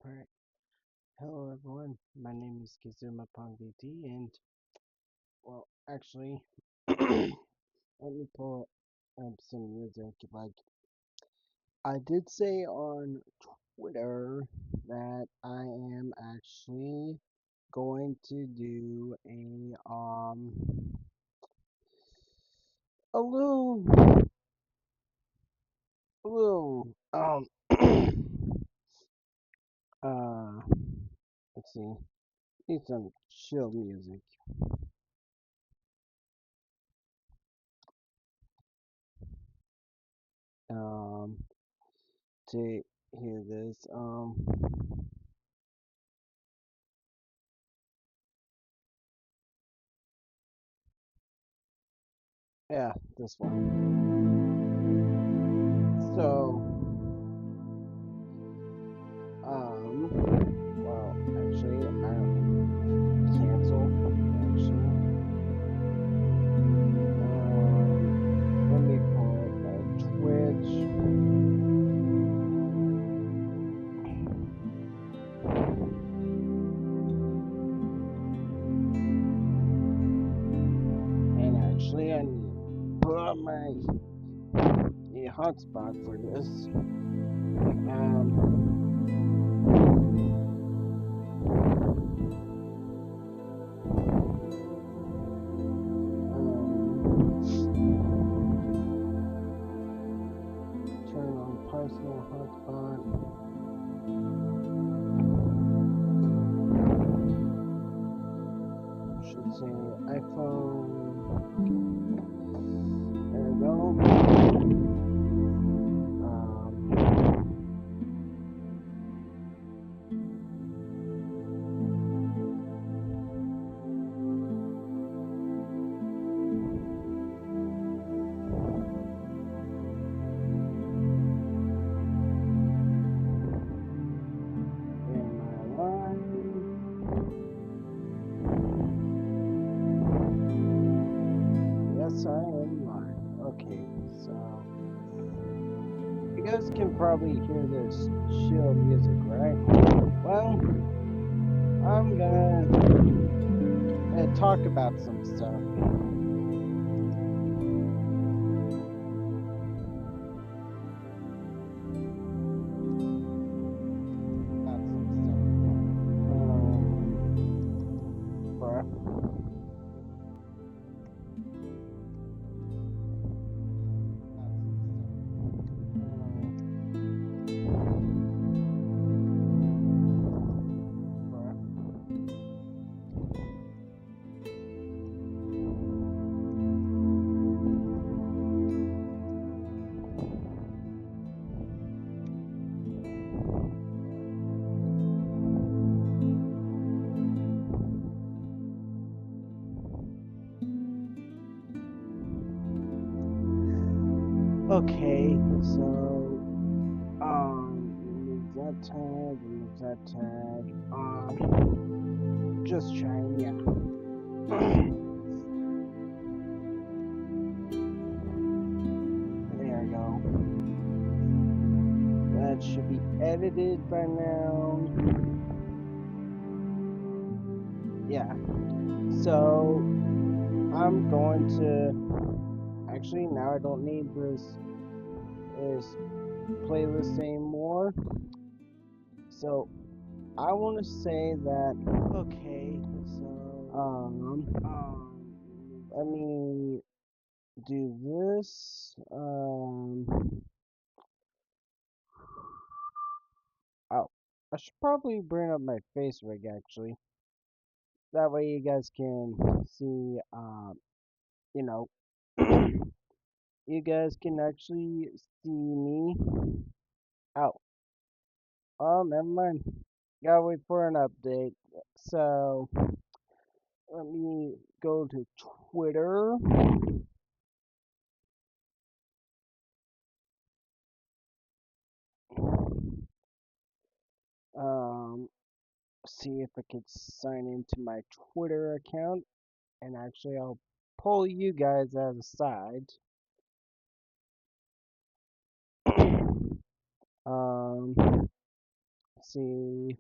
Alright, hello everyone. My name is KizumaPongVT, and actually, let me pull up some music. I did say on Twitter that I am actually going to do a little uh let's see, need some chill music um to hear this. Yeah, this one. So, actually, I cancel. Actually, let me pull up my Twitch. And actually, I need to put up my hotspot for this. Turn on personal hotspot. Should say iPhone. There we go. Yes, I am live. Okay, so you guys can probably hear this chill music, right? Well, I'm gonna talk about some stuff. Okay, so remove that tag. Just trying, yeah. There we go. That should be edited by now. Yeah. So I'm going to actually now I don't need this playlist anymore. So I want to say that okay. So let me do this. Oh, I should probably bring up my face rig actually. That way you guys can see. You know, you guys can actually see me. Oh, never mind. Gotta wait for an update. So let me go to Twitter. Um, see if I could sign into my Twitter account, and actually I'll pull you guys as a side. Um, see.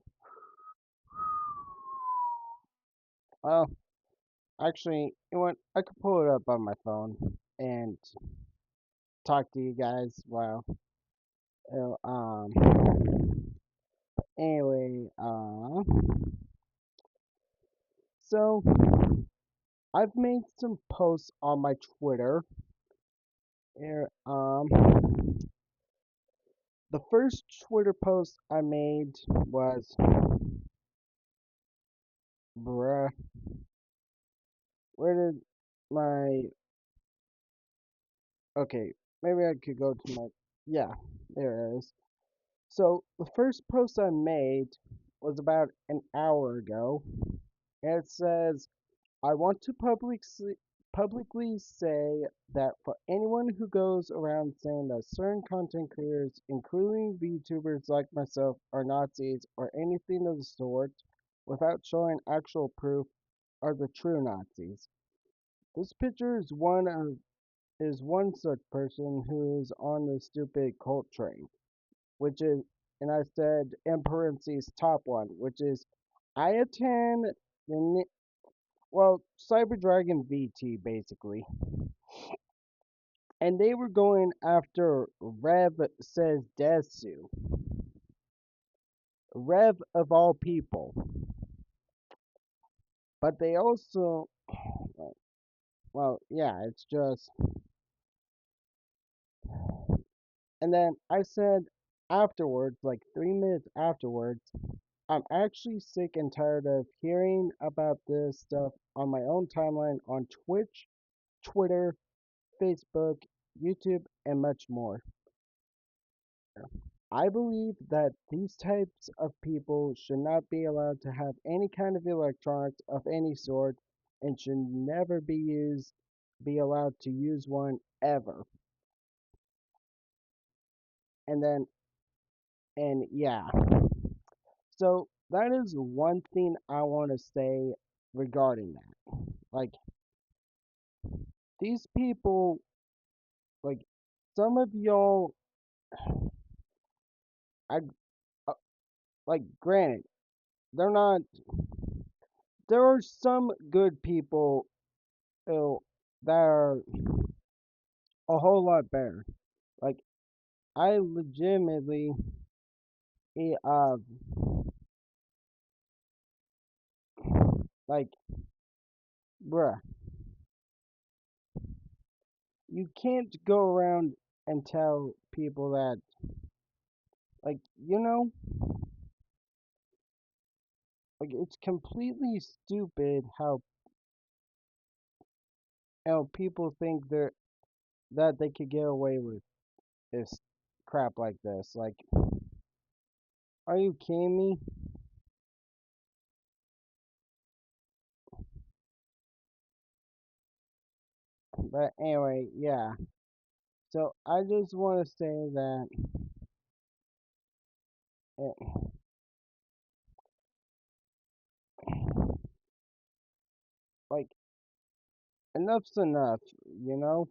Well, actually, you know what? I could pull it up on my phone and talk to you guys while. Anyway, so I've made some posts on my Twitter. Here, the first Twitter post I made was, bruh, where did my, okay, maybe I could go to my, yeah, there it is. So the first post I made was about an hour ago, and it says, I want to publicly say that for anyone who goes around saying that certain content creators, including VTubers like myself, are Nazis or anything of the sort, without showing actual proof, are the true Nazis. This picture is one such person who is on the stupid cult train, which is, and I said in parentheses top one, which is I attend the well, Cyber Dragon VT basically. And they were going after Rev says Desu. Rev of all people. But they also, well, yeah, it's just. And then I said afterwards, like 3 minutes afterwards, I'm actually sick and tired of hearing about this stuff on my own timeline on Twitch, Twitter, Facebook, YouTube, and much more. I believe that these types of people should not be allowed to have any kind of electronics of any sort and should never be allowed to use one ever. And then and yeah. So that is one thing I want to say regarding that. Like these people, like some of y'all I uh, like granted, they're not there are some good people that are a whole lot better. Like I legitimately, eh, uh, like, bruh, you can't go around and tell people that, like, like it's completely stupid how people think that they could get away with this crap like this. Like, are you kidding me? But anyway, yeah. So I just want to say that, eh, like, enough's enough, you know?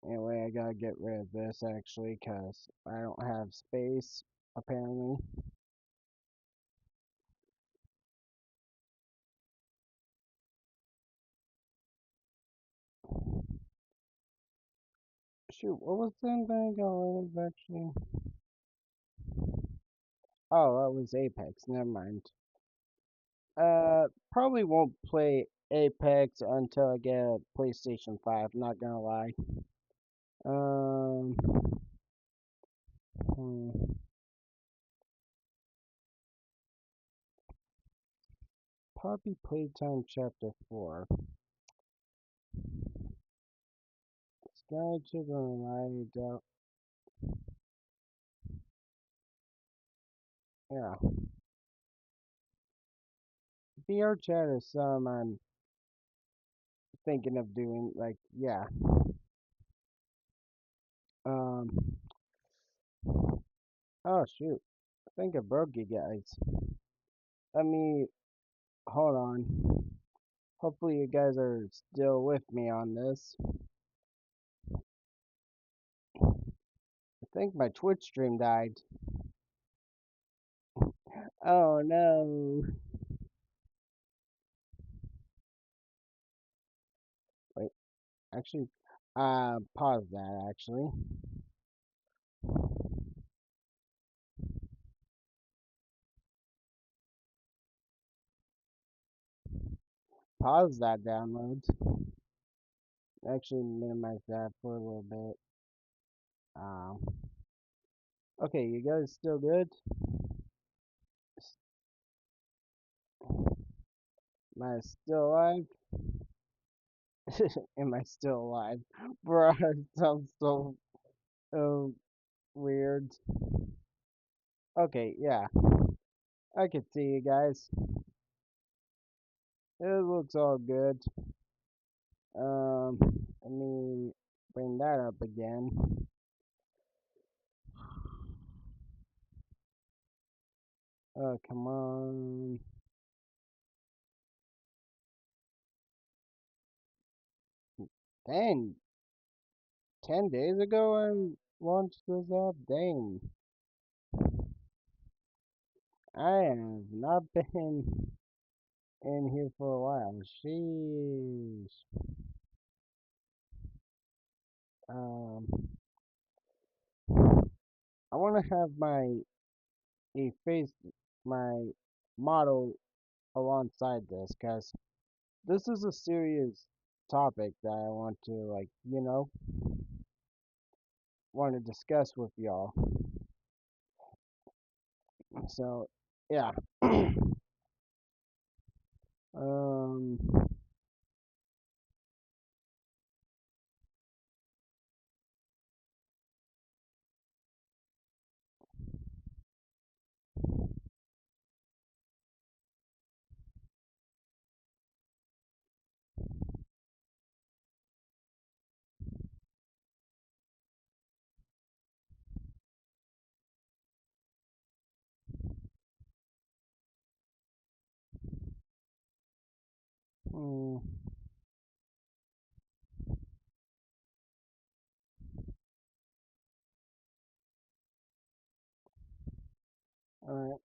Anyway, I gotta get rid of this actually, cause I don't have space, apparently. Shoot, what was the thing I got rid of actually? Oh, that was Apex, never mind. Probably won't play Apex until I get a PlayStation 5, not gonna lie. Um, hmm, Poppy Playtime Chapter 4. Sky Children and I doubt. Yeah, VR chat is some I'm thinking of doing, like, yeah. Um, oh shoot, I think I broke you guys. Let me, hold on. Hopefully you guys are still with me on this. I think my Twitch stream died. Oh no. Wait, actually, pause that actually. Pause that download. Actually, minimize that for a little bit. Um, okay, you guys still good? Am I still alive? Am I still alive? Bro, it sounds so weird. Okay, yeah, I can see you guys. It looks all good. Let me bring that up again. Oh, come on. Dang, 10 days ago I launched this app? Dang, I have not been in here for a while. Sheesh. Um, I want to have a face, my model alongside this, because this is a serious topic that I want to, like, want to discuss with y'all. So, yeah. Um, mm, alright.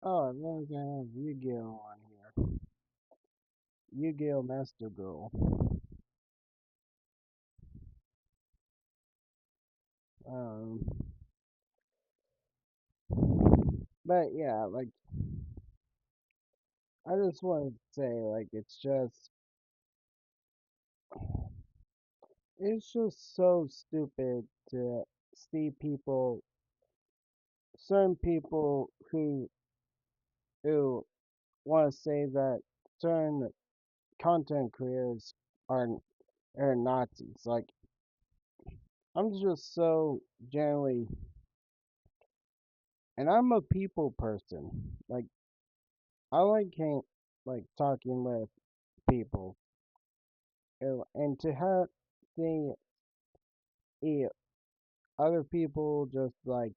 Oh, as long as I have Yu-Gi-Oh on here. Yu-Gi-Oh Master Girl. Um, but yeah, like, I just want to say, like, it's just so stupid to see people, certain people who want to say that certain content creators are are Nazis. Like, I'm just so generally, and I'm a people person. Like, I like talking with people, and to have the the other people just like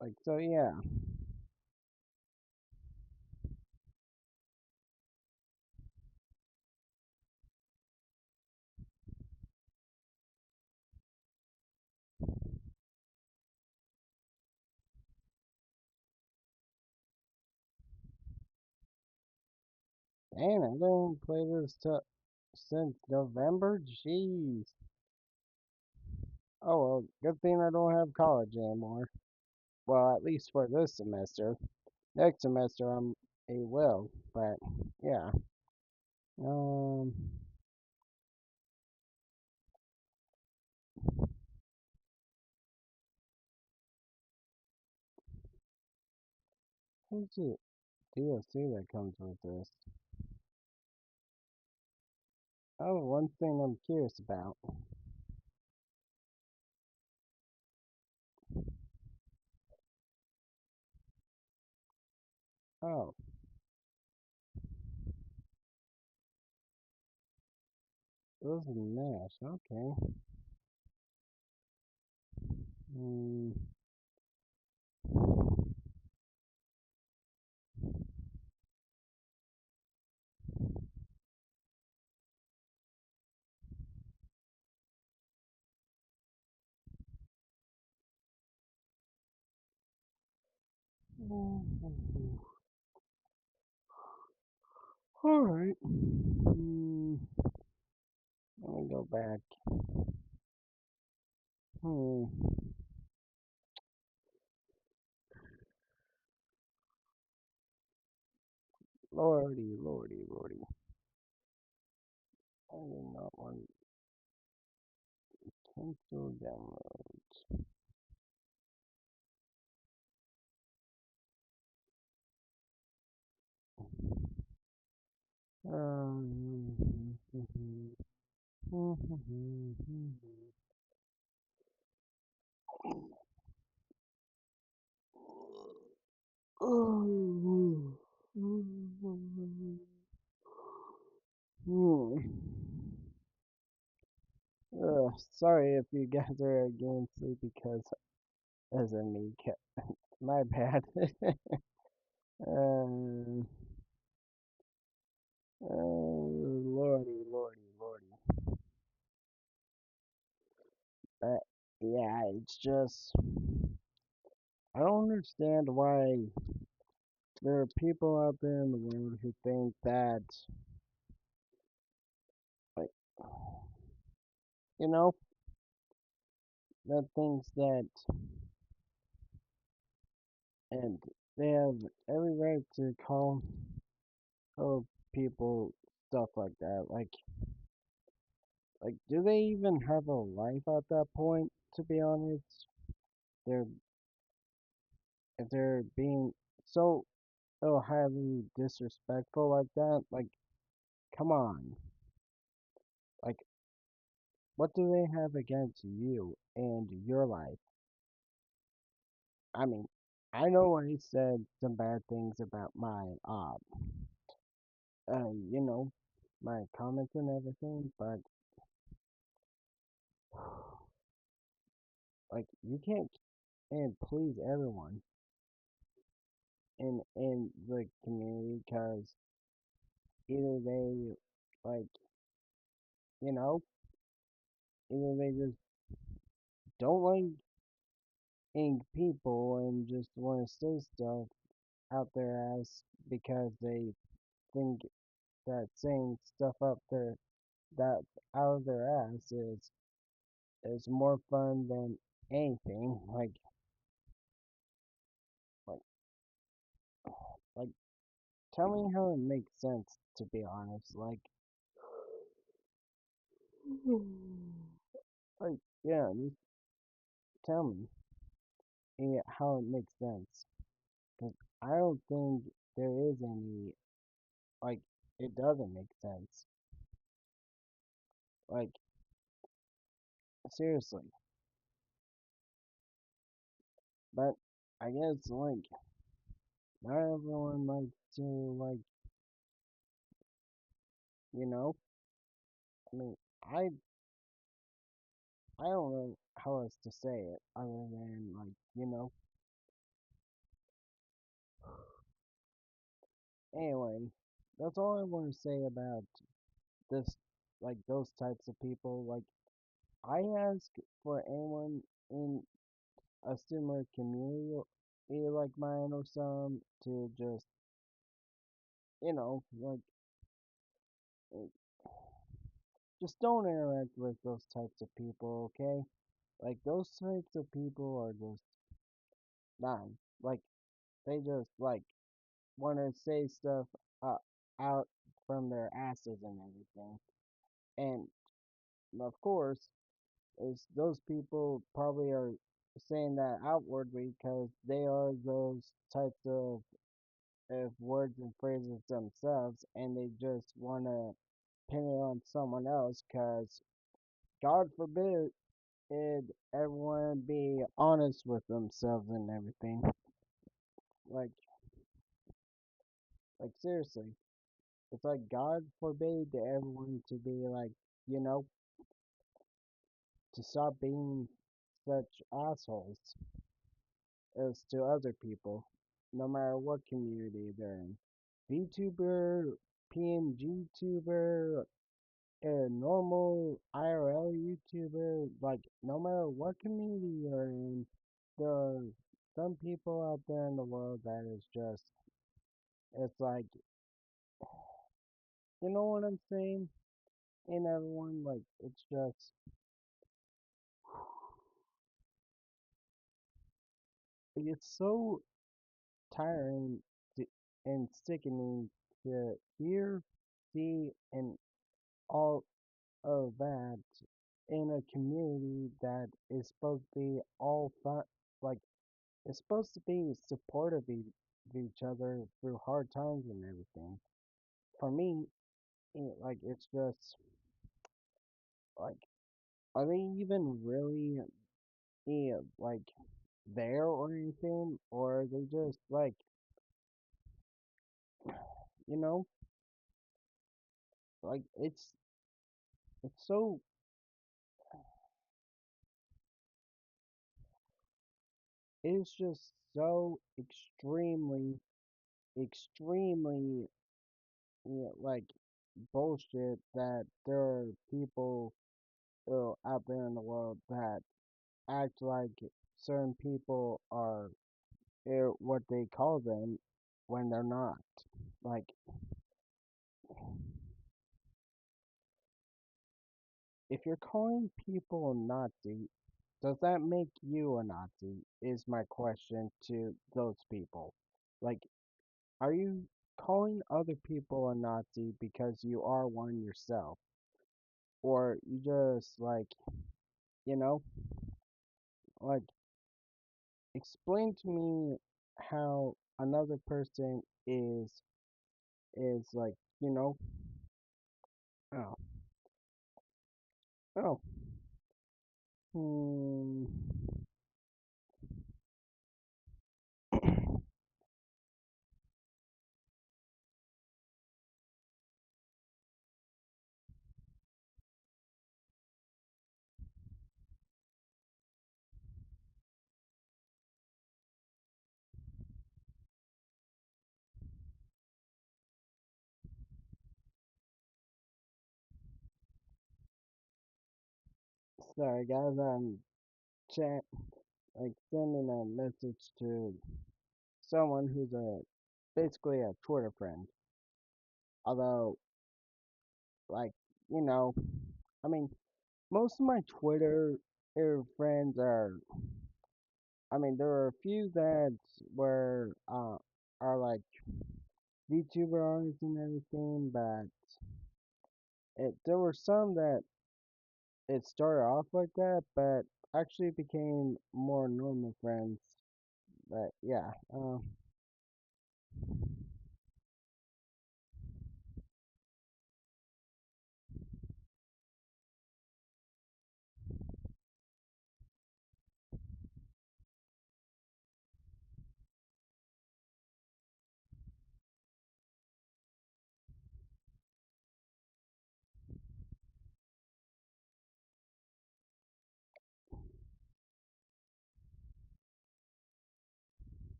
like so yeah. Dang, I didn't play this since November. Jeez. Oh well, good thing I don't have college anymore. Well, at least for this semester. Next semester I will, but yeah. Um, what's the DLC that comes with this? Oh, one thing I'm curious about. Oh, those are Nash. Okay. Mm, all right. Let me go back. Hmm. Lordy, lordy, lordy. I do not want cancel download. Um. Sorry if you guys are getting sleepy because as a me cat. My bad. um, lordy, lordy, lordy. But yeah, it's just I don't understand why there are people out there in the world who think that like you know that thinks that and they have every right to call people stuff like that. Like, do they even have a life at that point? To be honest, they're if they're being so highly disrespectful like that. Like, come on. Like, what do they have against you and your life? I mean, I know I said some bad things about my you know, my comments and everything, but like, you can't and please everyone in the community because either they like you know either they just don't like ink people and just want to say stuff out their ass because they think that saying stuff up their that out of their ass is more fun than anything like like tell me how it makes sense to be honest like yeah just tell me how it makes sense. 'Cause I don't think there is any, like, it doesn't make sense. Like, seriously. But I guess, like, not everyone likes to, like, you know, I mean, I, I don't know how else to say it other than, like, anyway, that's all I want to say about this, like, those types of people. Like, I ask for anyone in a similar community like mine or some to just like just don't interact with those types of people, okay? Like those types of people are just none. Like they just like want to say stuff uh, out from their asses and everything. And of course, is those people probably are saying that outwardly because they are those types of words and phrases themselves, and they just want to pin it on someone else because God forbid everyone be honest with themselves and everything. Like, seriously, it's like God forbade everyone to be like, you know, to stop being such assholes as to other people, no matter what community they're in. VTuber, PNG tuber, a normal IRL YouTuber, like no matter what community you're in, there are some people out there in the world that is just, it's like, you know what I'm saying? And everyone, like, it's just, it's so tiring to, and sickening to hear, see, and all of that in a community that is supposed to be all fun, like, it's supposed to be supportive of each other through hard times and everything. For me, like, it's just, like, are they even really, like, there or anything? Or are they just, like, you know, like, it's so, it's just so extremely, like, bullshit that there are people out there in the world that act like certain people are what they call them when they're not. Like, if you're calling people a Nazi, does that make you a Nazi? Is my question to those people. Like, are you calling other people a Nazi because you are one yourself? Or you just, like, you know, like, explain to me how another person is like, you know, oh, oh, hmm. Sorry guys, I'm chat like sending a message to someone who's a basically a Twitter friend. Although, like, you know, I mean, most of my Twitter friends are. I mean, there are a few that were are like VTuber artists and everything, but there were some that it started off like that, but actually became more normal friends. But yeah,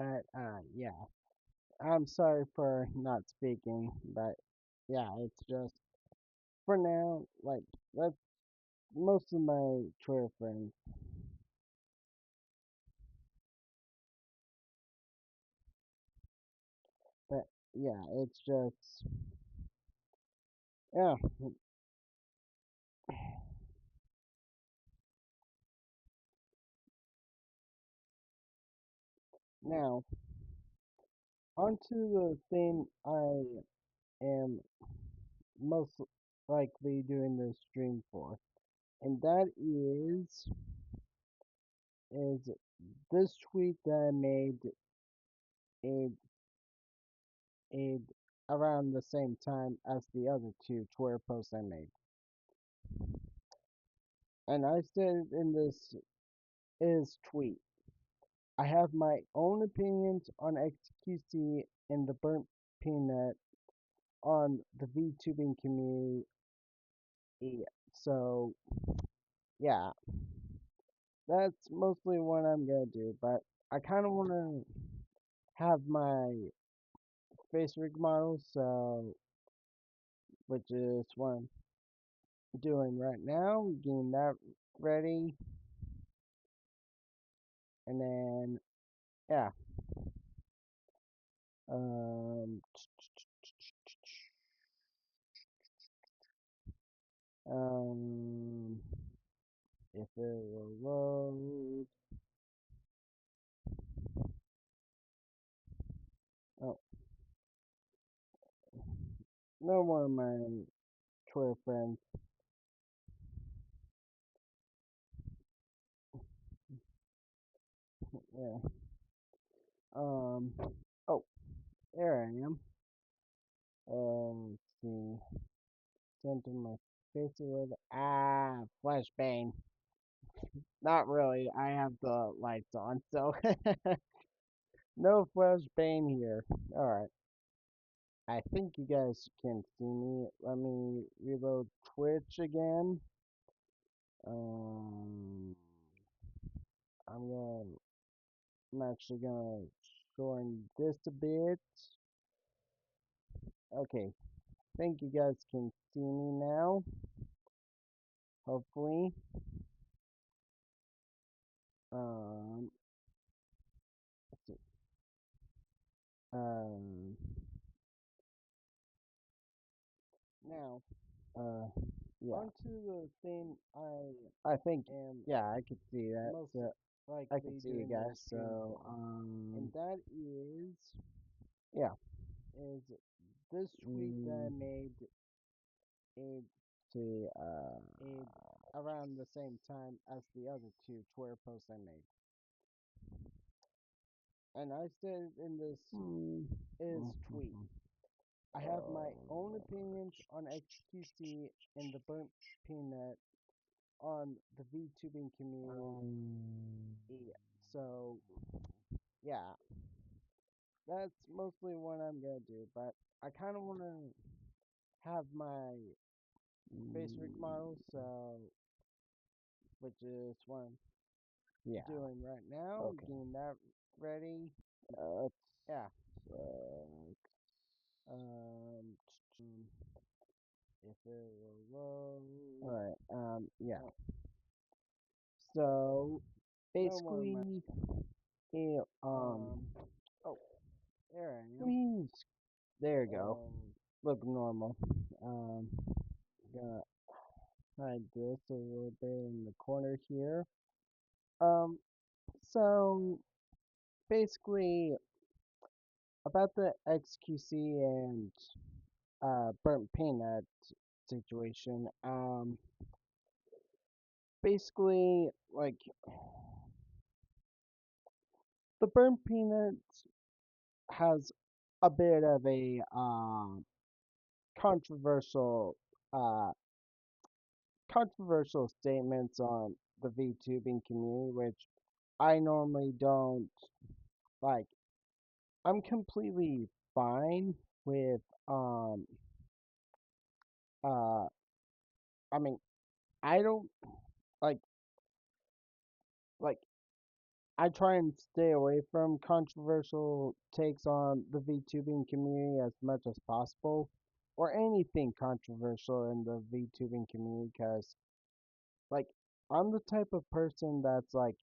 But yeah, I'm sorry for not speaking, but yeah, it's just for now. Like that's most of my Twitter friends. But yeah, it's just yeah. Now onto the thing I am most likely doing this stream for, and that is this tweet that I made it it around the same time as the other two Twitter posts I made. And I said in this is tweet, I have my own opinions on XQC and the burnt peanut on the VTubing community. So yeah, that's mostly what I'm gonna do. But I kind of want to have my face rig model, so which is what I'm doing right now, getting that ready, and then yeah, um, um, if it will load, oh, no one of my Twitter friends, yeah, oh, there I am. Let's see, center my face a little. Flashbang. Not really. I have the lights on, so no flashbang here. All right. I think you guys can see me. Let me reload Twitch again. Um, I'm gonna. I'm actually gonna shorten this a bit. Okay. Think you guys can see me now. Hopefully. Um. Let's see. Um. Now. Uh. Yeah. Onto the thing I think yeah, I could see that. So I could see you guys. So and that is yeah, is this tweet that I made it see around the same time as the other two Twitter posts I made. And I said in this is tweet, I have my own opinions on XQC and the burnt peanut on the VTubing community. So yeah, that's mostly what I'm gonna do. But I kind of want to have my face rig model, so which is what I'm doing right now, getting that ready. Yeah. If it will load. All right. Yeah. So basically, yeah, oh, there I am. There you go. Look normal. Um, gonna hide this a little bit in the corner here. Um, so basically about the XQC and burnt peanut situation. Basically like the burnt peanut has a bit of a controversial uh controversial statements on the VTubing community, which I normally don't like. I'm completely fine with uh I mean I don't like like I try and stay away from controversial takes on the VTubing community as much as possible, or anything controversial in the VTubing community, because like I'm the type of person that's like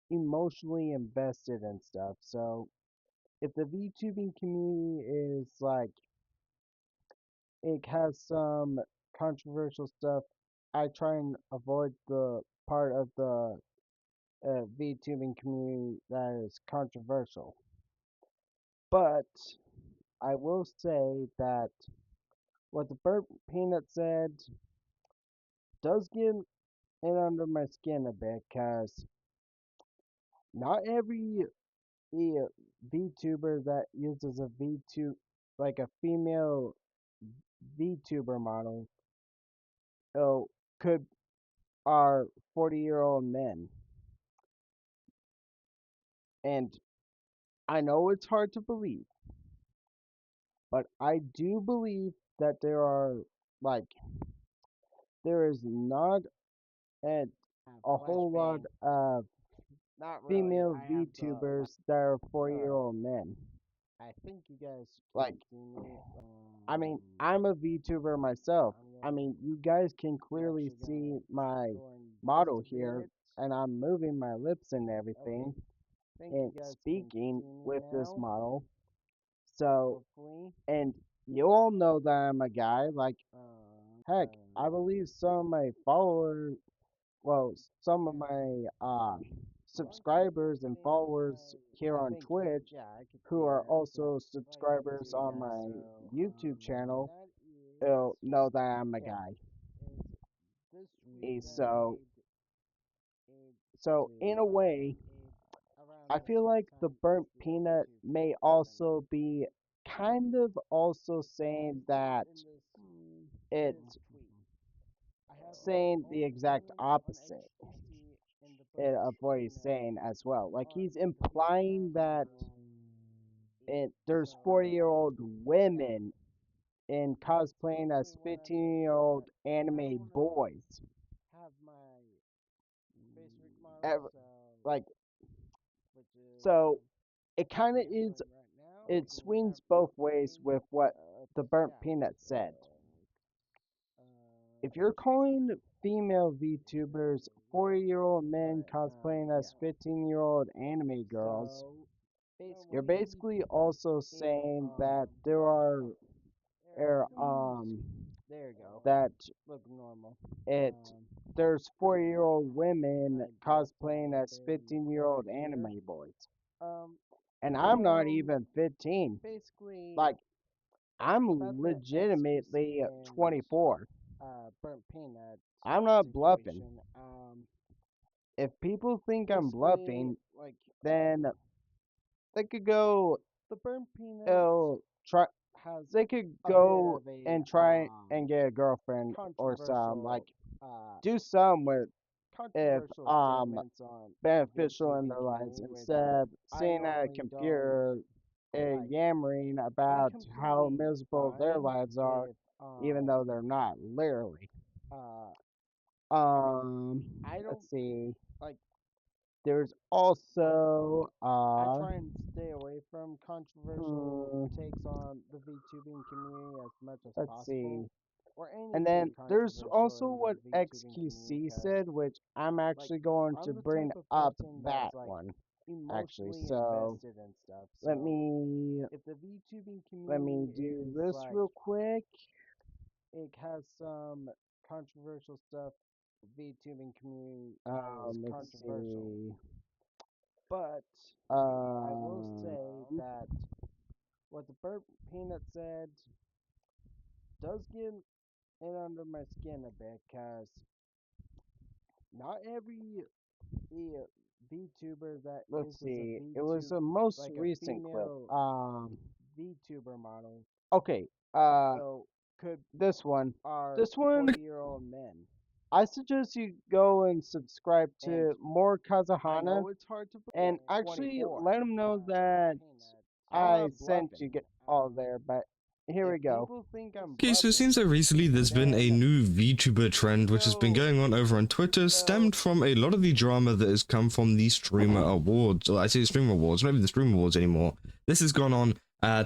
emotionally invested in stuff. So if the VTubing community is like it has some controversial stuff, I try and avoid the part of the VTubing community that is controversial. But I will say that what the burnt peanut said does get in under my skin a bit, because not every uh, VTuber that uses a VTube, like a female VTuber model, oh, could are 40-year-old men. And I know it's hard to believe, but I do believe that like, there is not a, Have a flesh whole lot pain. of Not really. female I have the like. VTubers that are Uh, 40-year-old men. I think you guys Like, can see me. I mean, I'm a VTuber myself. I'm I gonna. mean, you guys can I'm clearly actually gonna see my go and model investigate here, it. and I'm moving my lips and Okay. everything, Think and you guys can speaking see me with this now. model. So, Hopefully. and you all know that I'm a guy. Like, heck, I Gonna believe some of my followers, well, some of yeah. my Some people subscribers and think followers here I on think Twitch, yeah, I could who see are that. also Like I can subscribers see you on guys. my So YouTube channel, that is know that I'm a yeah. guy. Is this tweet that I So, made it in to a way, it around I the feel same like the time as burnt the other peanut two may tweets that I also made. be kind of also And I saying stated that in his it's tweet, I have my saying the own exact opinions on opposite XQC and the burnt of what he's peanut saying as well. Like on he's the VTubing implying that community. there's So 40-year-old yeah, women in that's cosplaying as basically what I mean. 15-year-old But I don't anime want to boys. have my Facebook model, Ever, so like, which so is it what kind of I'm is, doing right now, it looking swings at my both ways page. with what the burnt Yeah, peanut said. If uh, you're calling female VTubers here, 40-year-old men but cosplaying as yeah. 15-year-old anime girls, So you're basically, basically also it saying that there are there please um there you go. that Look normal. it there's 40-year-old women I cosplaying definitely as barely quiet 15-year-old here. anime boys. Um, And I'm not so even 15. basically Like, about I'm the XQC legitimately and 24. burnt peanut I'm not bluffing. situation. If people think I'm Basically bluffing, like then they could go the burnt peanut oh, try has they could a bit go of a and try and get a girlfriend or some, like, controversial uh do some with if controversial statements on the beneficial in VTubing their lives community, which instead of I sitting at a normally don't computer like. yammering I'm about how completely miserable their fine lives are, if even though they're not, literally. uh Um, I don't let's see. like There's also I try and stay away from controversial hmm, takes on the VTubing community as much as let's possible, see. or And anything then there's controversial also in the what VTubing community, XQC because said, which I'm like actually going to I'm the bring type of up person that that's like one, actually. emotionally So invested in stuff. let So me if the VTubing let me community do is this like real quick. it has some controversial stuff, VTubing community is Let's controversial. see. But I will Um, say that what the burnt peanut said does get in under my skin a bit, because not every VTuber that let's uses a see. It was VTube, a most like a recent clip. female VTuber model, Okay. Uh, oh, could this one. are This one. 40-year-old men. I suggest you go and subscribe And to more I Kazuhana know it's hard to and believe. actually 24. let him know Burnt that peanut. I'm I not sent bluffing. you get all there, but here If we go. people think I'm Okay, so it seems bluffing, that recently there's been a then new VTuber trend which has been well, going on over on Twitter, well, stemmed from a lot of the drama that has come from the Streamer Awards, or I say the Streamer Awards, not even the Streamer Awards anymore. This has gone on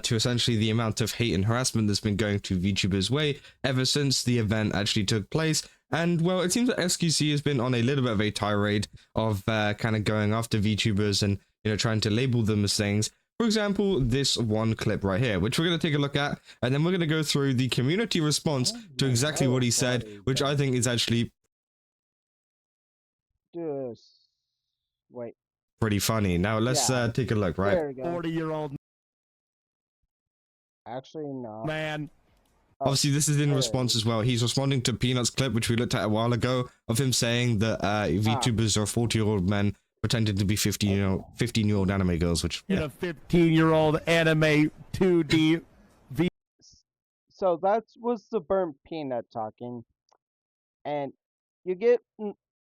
to essentially the amount of hate and harassment that's been going to VTubers' way ever since the event actually took place. And well, it seems that XQC has been on a little bit of a tirade of kind of going after VTubers and trying to label them as things. For example, this one clip right here, which we're going to take a look at, and then we're going to go through the community response Oh to my exactly what he said, buddy, which I guys. think is actually Just wait. pretty funny. Now, let's Yeah, take a look, right? there we go. 40-year-old Actually, no. man. Oh, Obviously, this is in there it response is. as well. He's responding to Peanut's clip, which we looked at a while ago, of him saying that VTubers are 40-year-old men pretending to be 15-year-old anime girls, which, In yeah. a 15-year-old anime 2D So that was the burnt peanut talking, and you get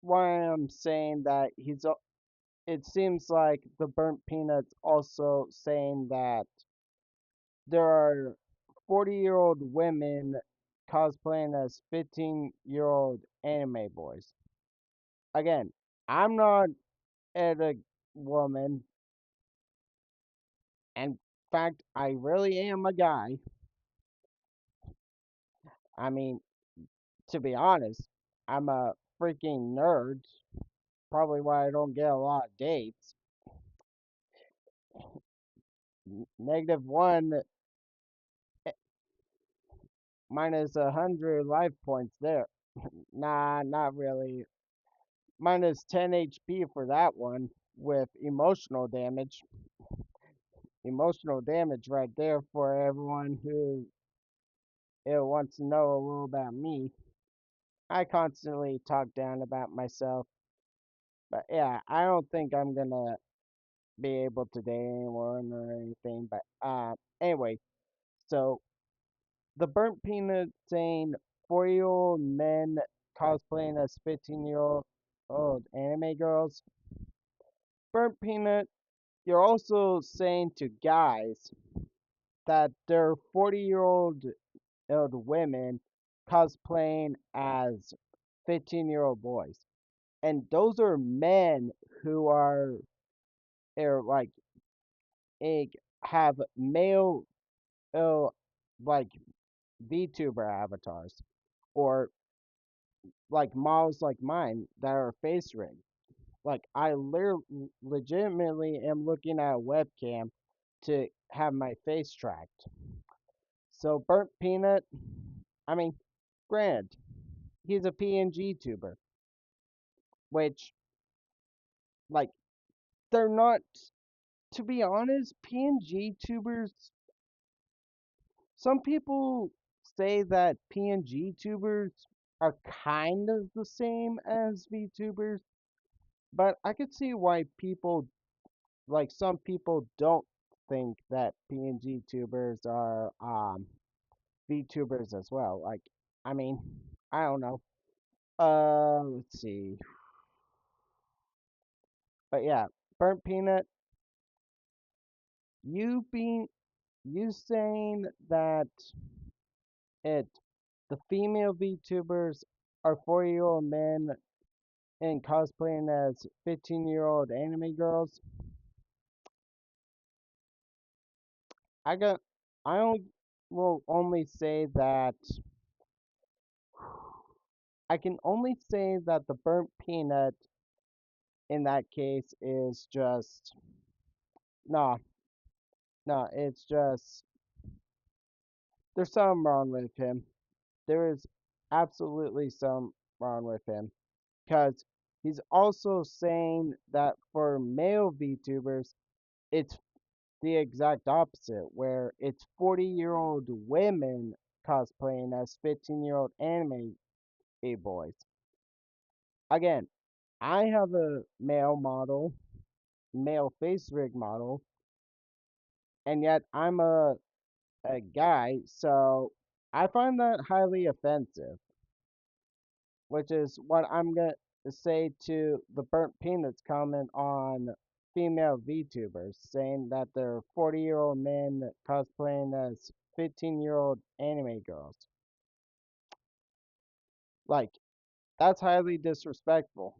why I'm saying that he's. It seems like the burnt peanut's also saying that there are 40-year-old women cosplaying as 15-year-old anime boys. Again, I'm not a woman. In fact, I really am a guy. I mean, to be honest, I'm a freaking nerd. Probably why I don't get a lot of dates. -1 minus 100 life points there. Nah, not really. Minus 10 HP for that one with emotional damage. Emotional damage right there for everyone who wants to know a little about me. I constantly talk down about myself, but yeah, I don't think I'm gonna be able to date anyone or anything. But anyway, so the burnt peanut saying 4-year-old men cosplaying as 15-year-old old anime girls. Burnt peanut, you're also saying to guys that they're 40-year-old old women cosplaying as 15-year-old boys. And those are men who are like eh, have male uh, like VTuber avatars or like models like mine that are face rigged. Like I legitimately am looking at a webcam to have my face tracked. So burnt peanut, I mean, granted, he's a PNG tuber, which like they're not. To be honest, PNG tubers. Some people say that PNG tubers are kind of the same as VTubers, but I could see why people like some people don't think that PNG tubers are VTubers as well. Like, I mean, I don't know. Let's see. But yeah, burnt peanut. You being you saying that it the female VTubers are 4-year-old men and cosplaying as 15-year-old anime girls. I got I only will only say that I can only say that the burnt peanut in that case is just no, no, it's just there's something wrong with him. There is absolutely some wrong with him because he's also saying that for male VTubers, it's the exact opposite, where it's 40-year-old women cosplaying as 15-year-old anime boys. Again, I have a male model, male face rig model, and yet I'm a guy, so I find that highly offensive, which is what I'm going to say to the Burnt Peanuts comment on female VTubers, saying that they're 40-year-old men cosplaying as 15-year-old anime girls. Like, that's highly disrespectful.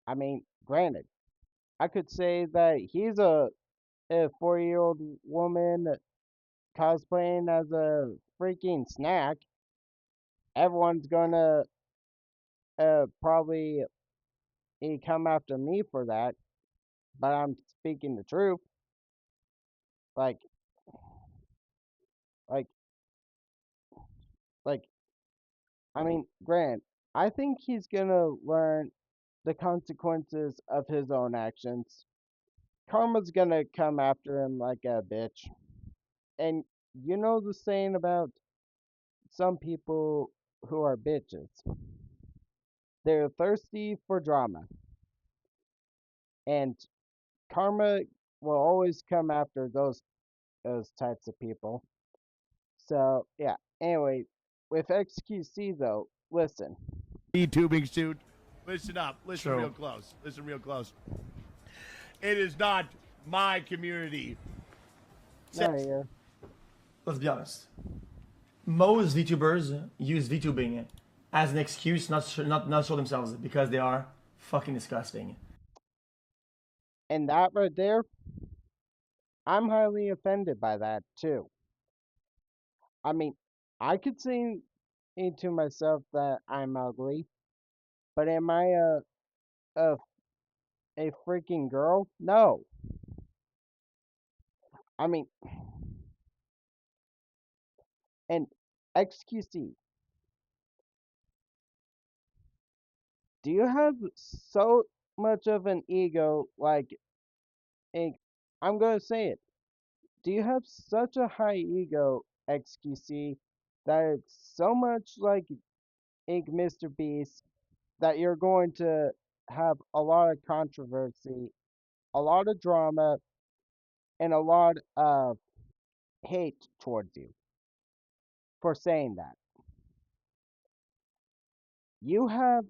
I mean, granted, I could say that he's a 4-year-old woman cosplaying as a freaking snack. Everyone's gonna probably come after me for that, but I'm speaking the truth. Like, like, like, I mean, Grant, I think he's gonna learn the consequences of his own actions. Karma's gonna come after him like a bitch. And you know the saying about some people who are bitches? They're thirsty for drama, and karma will always come after those types of people. So yeah. Anyway, with XQC though, listen. VTubing suit. Listen up. Listen True. real close. Listen real close. It is not my community. No, here. Let's be honest. Most VTubers use VTubing as an excuse not show themselves because they are fucking disgusting. And that right there, I'm highly offended by that too. I mean, I could say into myself that I'm ugly, but am I a a freaking girl? No. I mean, and XQC, do you have so much of an ego like a, I'm gonna say it. Do you have such a high ego, XQC, that it's so much like Ink Mr. Beast that you're going to have a lot of controversy, a lot of drama, and a lot of hate towards you for saying that? You have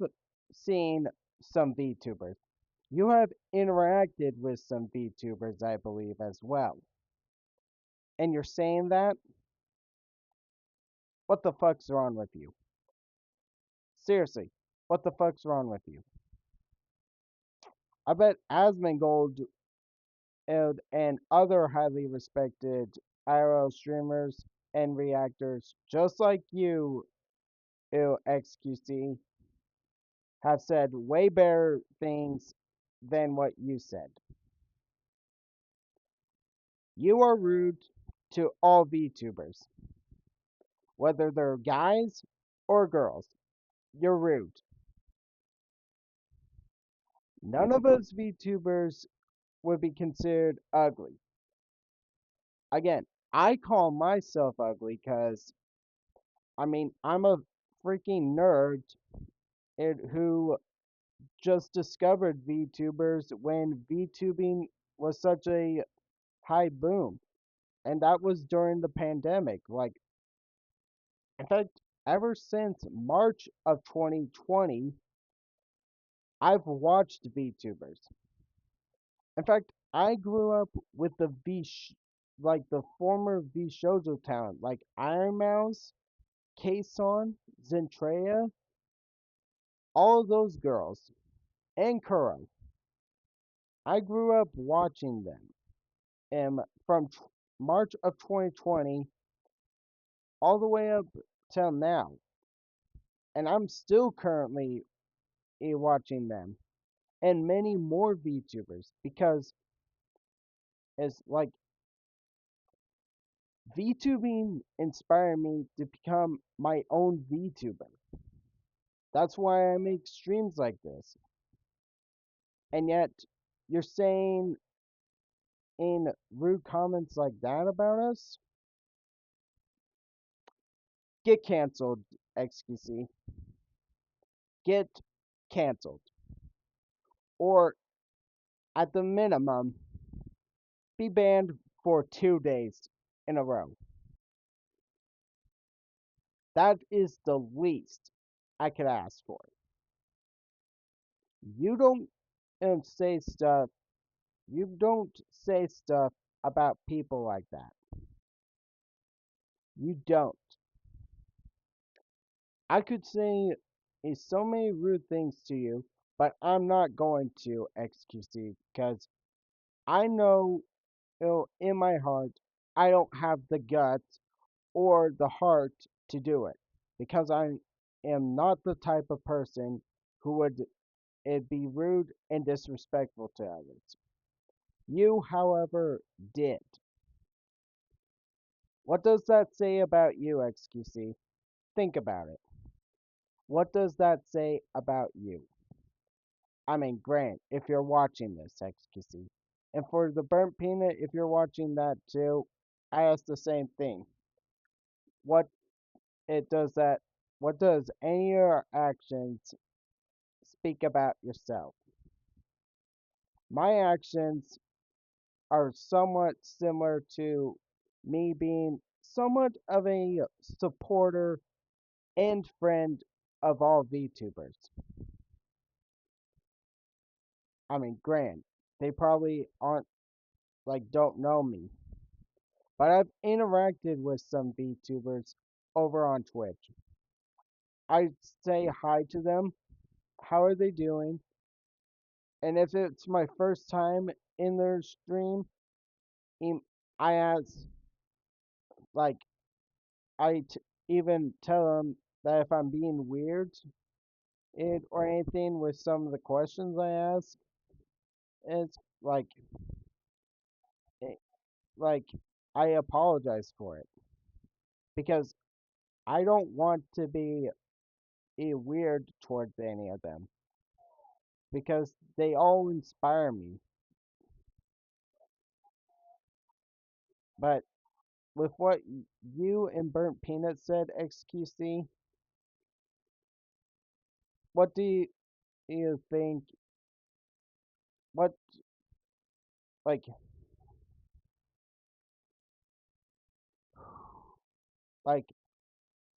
seen some VTubers. You have interacted with some VTubers, I believe, as well. And you're saying that? What the fuck's wrong with you? Seriously, what the fuck's wrong with you? I bet Asmongold and other highly respected IRL streamers and reactors, just like you, XQC, have said way better things than what you said. You are rude to all VTubers, whether they're guys or girls. You're rude. None of us VTubers would be considered ugly. Again, I call myself ugly because, I mean, I'm a freaking nerd who just discovered VTubers when VTubing was such a high boom. And that was during the pandemic. Like, in fact, ever since March of 2020, I've watched VTubers. In fact, I grew up with like the former V Shoujo talent, like Iron Mouse, Kason, Zentrea, all of those girls, and Kuro. I grew up watching them, and from March of 2020 all the way up till now, and I'm still currently watching them and many more VTubers because it's like VTubing inspired me to become my own VTuber. That's why I make streams like this. And yet, you're saying in rude comments like that about us? Get canceled, XQC. Get canceled. Or, at the minimum, be banned for 2 days in a row. That is the least I could ask for. You don't say stuff. You don't say stuff about people like that. You don't. I could say so many rude things to you, but I'm not going to XQC because I know, in my heart I don't have the guts or the heart to do it because I am not the type of person who would it be rude and disrespectful to others. You, however, did. What does that say about you, XQC? Think about it. What does that say about you? I mean, Grant, if you're watching this, XQC. And for the Burnt Peanut, if you're watching that too, I ask the same thing. What it does that what does any of your actions speak about yourself? My actions are somewhat similar to me being somewhat of a supporter and friend of all VTubers. I mean, Grant, they probably aren't don't know me, but I've interacted with some VTubers over on Twitch. I say hi to them. How are they doing? And if it's my first time in their stream, I ask, like, even tell them that if I'm being weird or anything with some of the questions I ask, it's eh, like I apologize for it because I don't want to be weird towards any of them because they all inspire me. But with what you and Burnt Peanut said, XQC, what do you think? What like like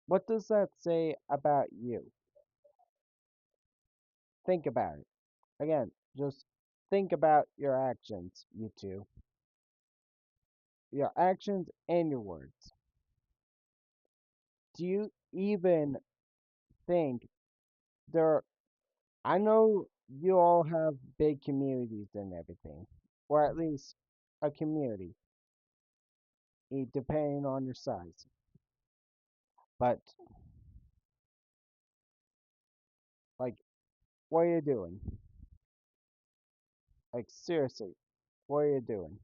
what does that say about you? Think about it. Again, just think about your actions, you two. Your actions and your words. Do you even think there I know you all have big communities and everything, or at least a community, depending on your size. But like, what are you doing? Like, seriously, what are you doing?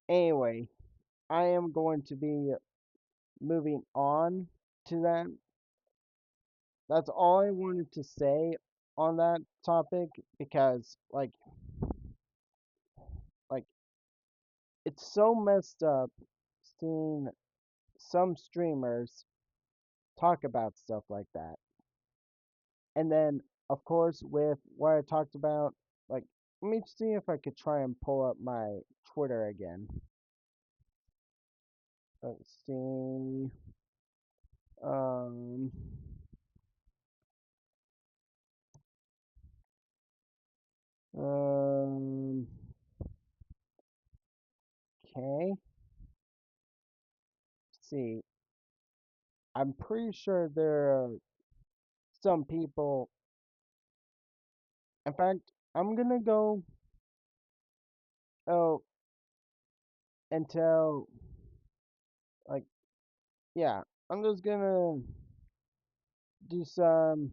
Anyway, I am going to be moving on to that. That's all I wanted to say on that topic because like it's so messed up seeing some streamers talk about stuff like that. And then of course with what I talked about, like let me see if I could try and pull up my Twitter again. Let's see. Um um okay. See. I'm pretty sure there are some people. In fact, I'm gonna go oh until like yeah, I'm just gonna do some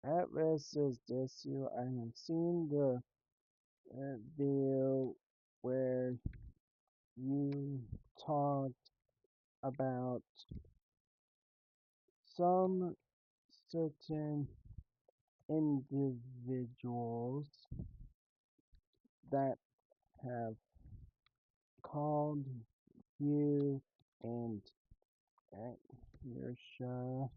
at risk is this you. I have seen the video where you talked about some certain individuals that have called you and Kirsche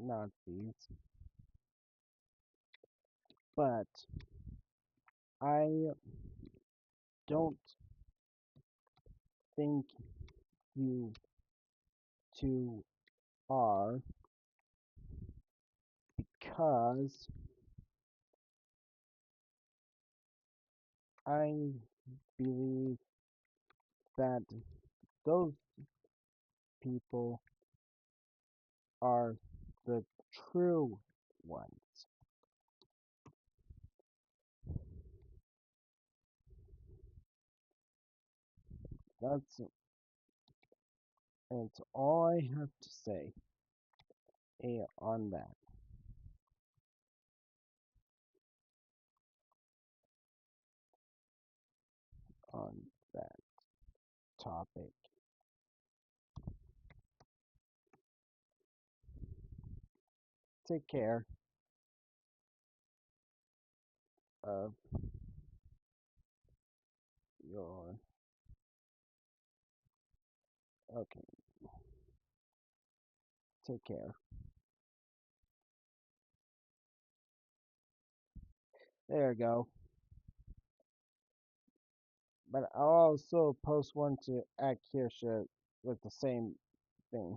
Nazis, but I don't think you two are, because I believe that those people are the true ones. That's all I have to say on on that topic. Take care of your. Okay, take care. There you go. But I'll also post one to at Kirsche with the same thing.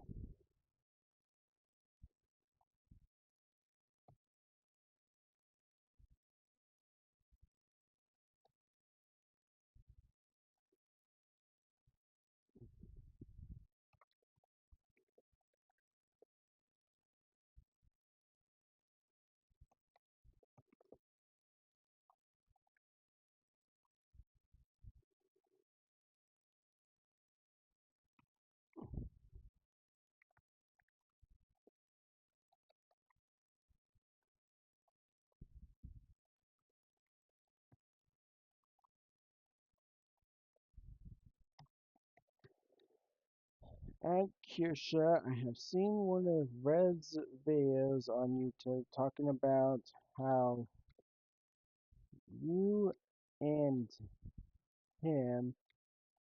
At Kirsche, I have seen one of Red's videos on YouTube talking about how you and him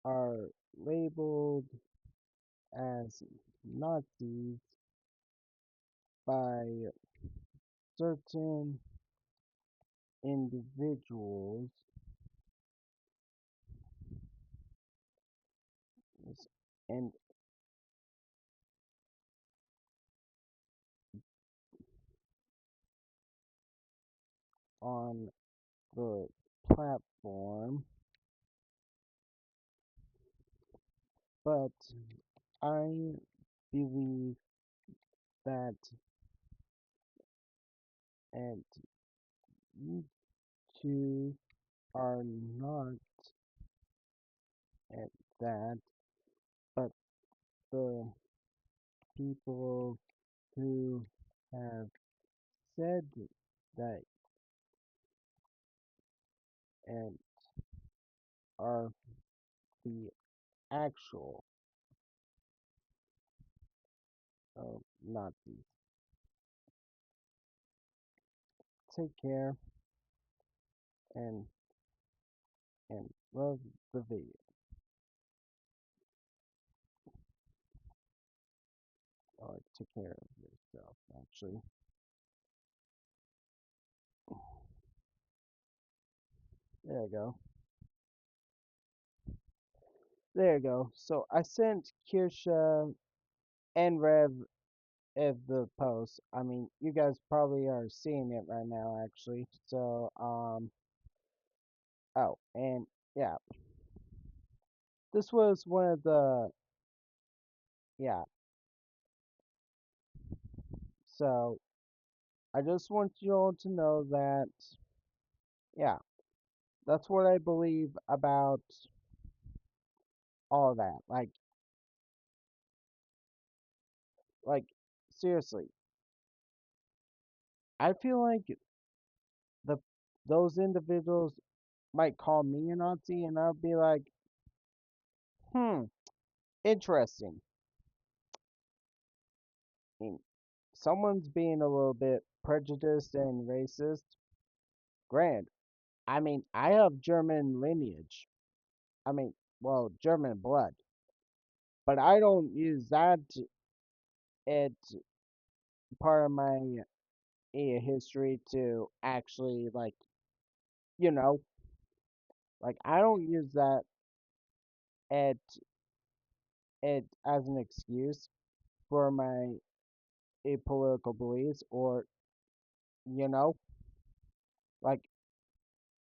are labeled as Nazis by certain individuals, and on the platform, but I believe that, and you two are not at that, but the people who have said that and are the actual Nazis. Take care and love the video. Or take care of yourself, actually. There you go. There you go. So I sent Kirsche and Rev the post. I mean, you guys probably are seeing it right now, actually. So, oh, and yeah, this was one of the, yeah. So I just want you all to know that, yeah, that's what I believe about all that. Like, seriously, I feel like the those individuals might call me a Nazi, and I'll be like, hmm, interesting. I mean, someone's being a little bit prejudiced and racist. Granted, I mean, I have German lineage. I mean, well, German blood, but I don't use that it part of my history to actually you know I don't use that at it as an excuse for my political beliefs or you know like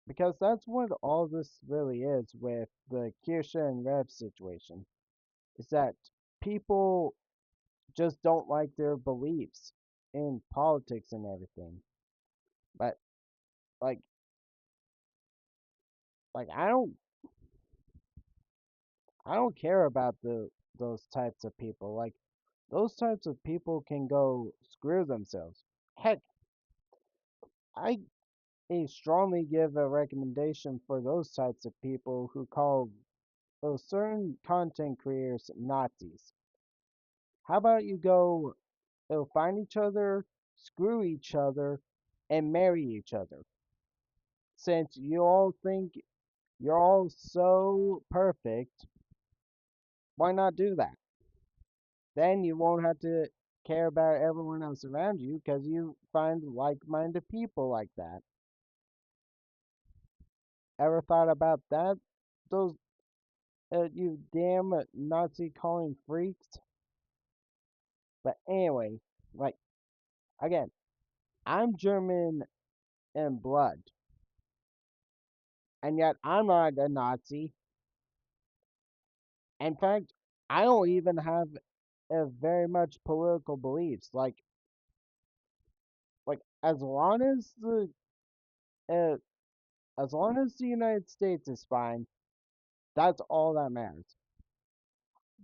because that's what all this really is with the Kirsche and Rev situation is that people just don't like their beliefs in politics and everything. But like like I don't care about those types of people. Like those types of people can go screw themselves. Heck, I strongly give a recommendation for those types of people who call those certain content creators Nazis. How about you go find each other, screw each other, and marry each other? Since you all think you're all so perfect, why not do that? Then you won't have to care about everyone else around you because you find like-minded people like that. Ever thought about that? Those you damn Nazi calling freaks. But anyway, like again, I'm German in blood, and yet I'm not a Nazi. In fact, I don't even have a very much political beliefs. Like uh, as long as the United States is fine, that's all that matters.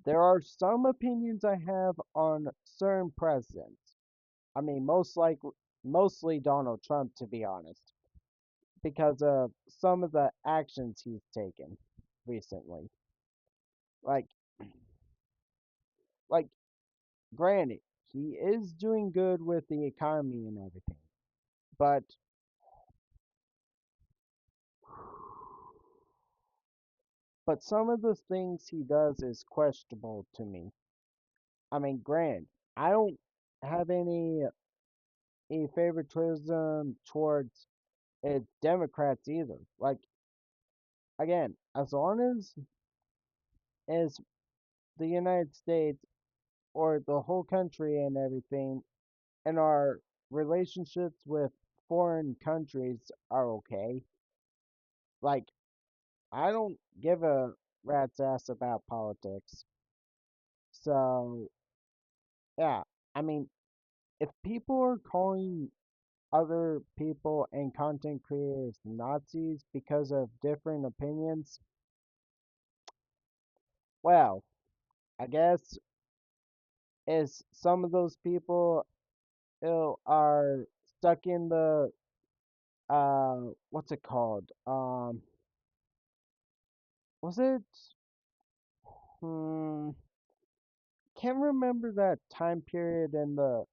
There are some opinions I have on certain presidents. I mean, mostly Donald Trump, to be honest, because of some of the actions he's taken recently. Like, like, granted, he is doing good with the economy and everything, but some of the things he does is questionable to me. I mean, granted, I don't have any favoritism towards Democrats either. Like, again, as long as the United States or the whole country and everything and our relationships with foreign countries are okay, like, I don't give a rat's ass about politics. So, yeah, I mean, if people are calling other people and content creators Nazis because of different opinions, well, I guess is some of those people are stuck in the what's it called? Was it hmm can't remember that time period in the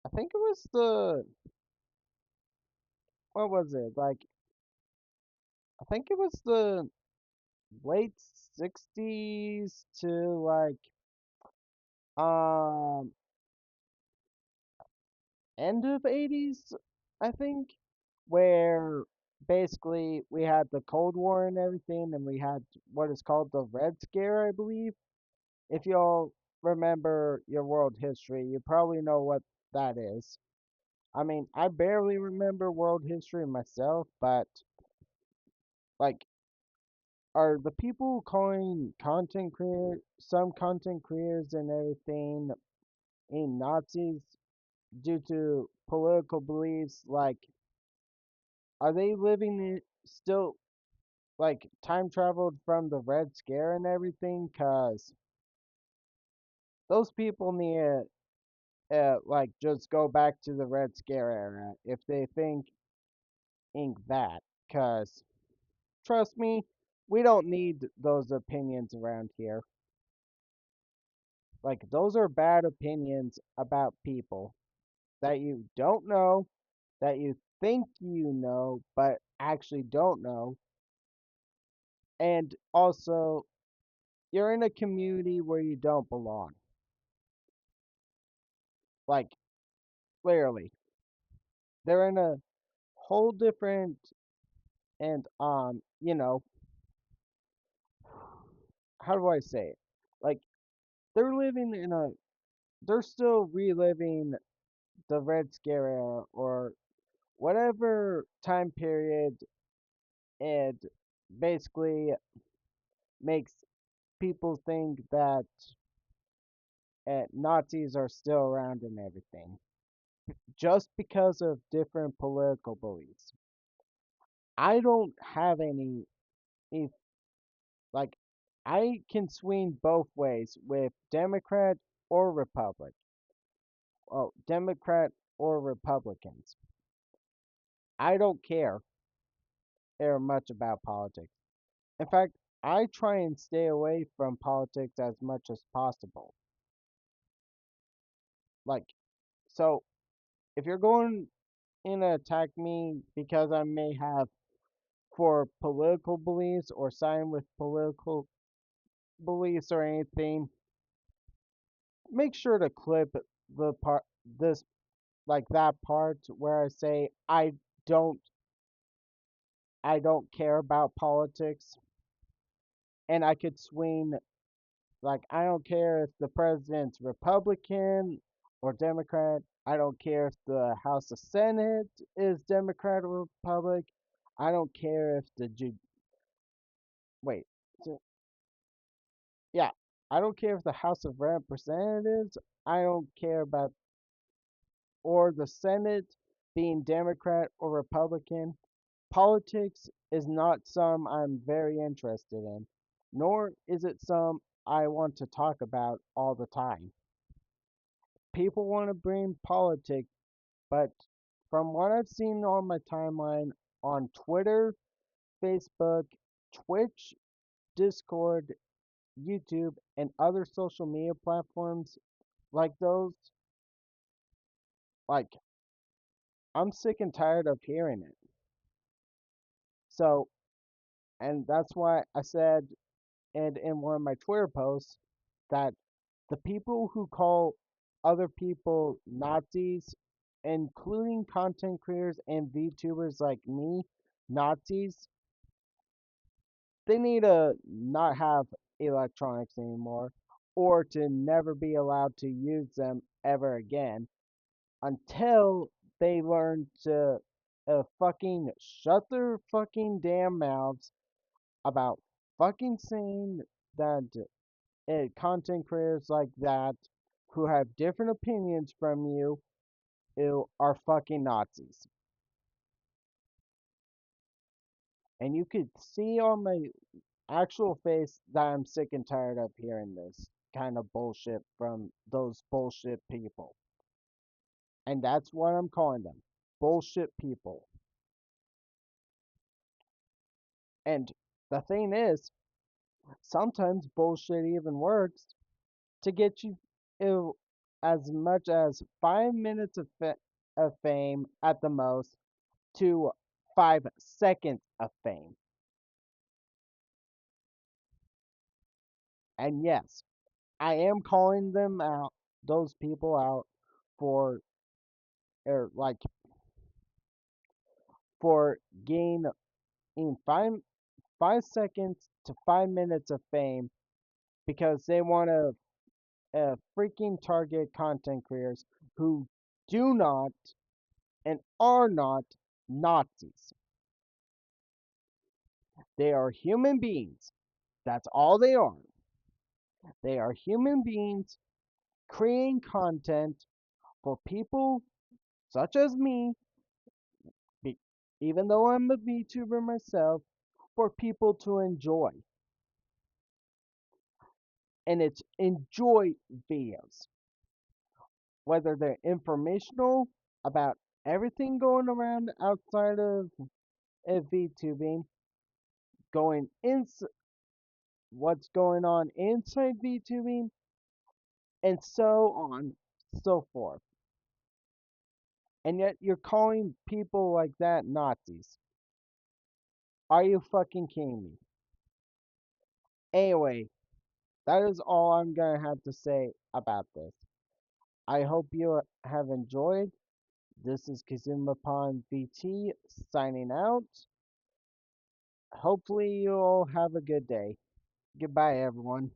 I think it was the what was it? Like I think it was the late 60s to um end of 80s, I think, where basically we had the Cold War and everything, and we had what is called the Red Scare, I believe. If y'all remember your world history, you probably know what that is. I mean, I barely remember world history myself, but like, are the people calling some content creators and everything in Nazis due to political beliefs? Like, are they living still like time traveled from the Red Scare and everything? Cause those people need to just go back to the Red Scare era if they think that. Cause trust me, we don't need those opinions around here. Like those are bad opinions about people that you don't know, that you think you know, but actually don't know. And also, you're in a community where you don't belong. Like, clearly. They're in a whole different and how do I say it? Like they're living in a they're still reliving the Red Scare era or whatever time period it basically makes people think that Nazis are still around and everything just because of different political beliefs. I don't have any if like I can swing both ways with Democrat or Republic. Oh, Democrat or Republicans. I don't care very much about politics. In fact, I try and stay away from politics as much as possible. Like, so if you're going in to attack me because I may have for political beliefs or sign with political beliefs or anything, make sure to clip the part this like that part where I say don't I don't care about politics and I could swing like I don't care if the president's Republican or Democrat. I don't care if the House of Senate is Democrat or Republic. I don't care if wait. So, yeah, I don't care if the House of Representatives. I don't care about or the Senate being Democrat or Republican. Politics is not some I'm very interested in, nor is it some I want to talk about all the time. People want to bring politics, but from what I've seen on my timeline on Twitter, Facebook, Twitch, Discord, YouTube, and other social media platforms like those, like, I'm sick and tired of hearing it. So, and that's why I said, and in one of my Twitter posts, that the people who call other people Nazis, including content creators and VTubers like me, Nazis, they need to not have electronics anymore or to never be allowed to use them ever again until they learn to fucking shut their fucking damn mouths about fucking saying that content creators like that who have different opinions from you are fucking Nazis. And you could see on my actual face that I'm sick and tired of hearing this kind of bullshit from those bullshit people. And that's what I'm calling them. Bullshit people. And the thing is, sometimes bullshit even works to get you as much as 5 minutes of fame at the most to 5 seconds of fame. And yes, I am calling them out, those people out for like for gaining 5 seconds to 5 minutes of fame because they want to freaking target content creators who do not and are not Nazis. They are human beings. That's all they are. They are human beings creating content for people such as me, even though I'm a VTuber myself, for people to enjoy. And it's enjoy videos. Whether they're informational about everything going around outside of VTubing, going in what's going on inside VTubing, and so on, so forth. And yet you're calling people like that Nazis. Are you fucking kidding me? Anyway, that is all I'm gonna have to say about this. I hope you have enjoyed. This is Kazumapon BT signing out. Hopefully you all have a good day. Goodbye, everyone.